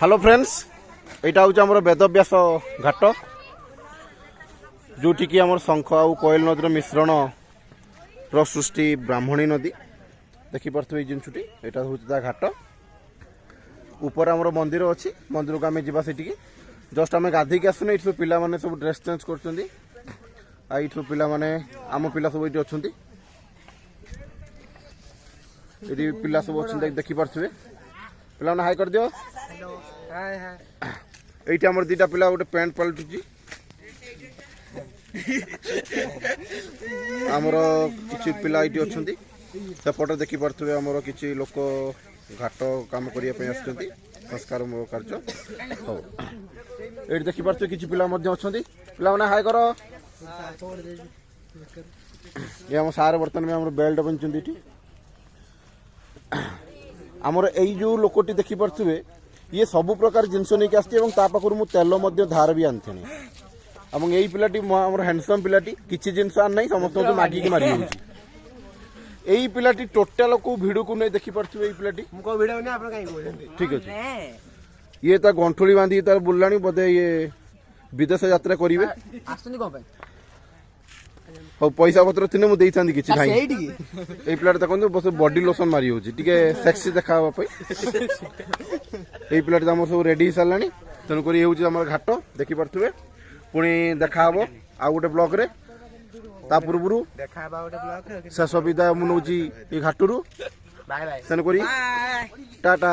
Hello friends यहाँ हूँ आम वेदव्यास घाट जोटि कि आम शंख आउ कोयल नदी मिश्रण सृष्टि ब्राह्मणी नदी देखिपे जिनसुटी यहाँ हूँ घाट ऊपर आम मंदिर अच्छी मंदिर को आम जा जस्ट आम गाधे आसुने ये पिला माने सब ड्रेस चेंज कर पिला माने आम पिला सब ये अच्छा ये पिला सब अच्छे देखिपे पिला हाई कर दियो ये आम दीटा पिला गोटे पैंट पलटुची आमर किसी पिला ये अच्छा सेपटे देखिपे आमर किसी लोक घाट काम करने संस्कार कार्य हाँ ये देखिपे किसी पिला अच्छा पिला मैंने हाई कर ये आम सार बर्तमान में बेल्ट बनी आमर यही जो लोकटी देखिपे ये सब प्रकार जिनस नहीं आसपाखर मु तेल धार भी आनी यही पिलाटी आम हैंडसम पिलाटी किसी जिनस आना समस्त मागिक मारी यही पिलाटी टोटाल को भिड़ को नहीं देखिपे यही पिलाटी ठीक अच्छे ये गंठुली बांधी तार बुलानी बोधे ये विदेश यात्रा करेंगे हाँ पैसा पत्र थी मुझे किसी भाई ये पिलाटा देखो बस बॉडी लोशन मारी हो सेक्सी देखा ये पिलाटा आम सब रेडी सारा तेणुक ये हूँ घाट देखिपे पुणी देखा आउ गोटे ब्लॉक रे ता पूर्व शेष विदाय मुझे घाटू तेणुक टाटा।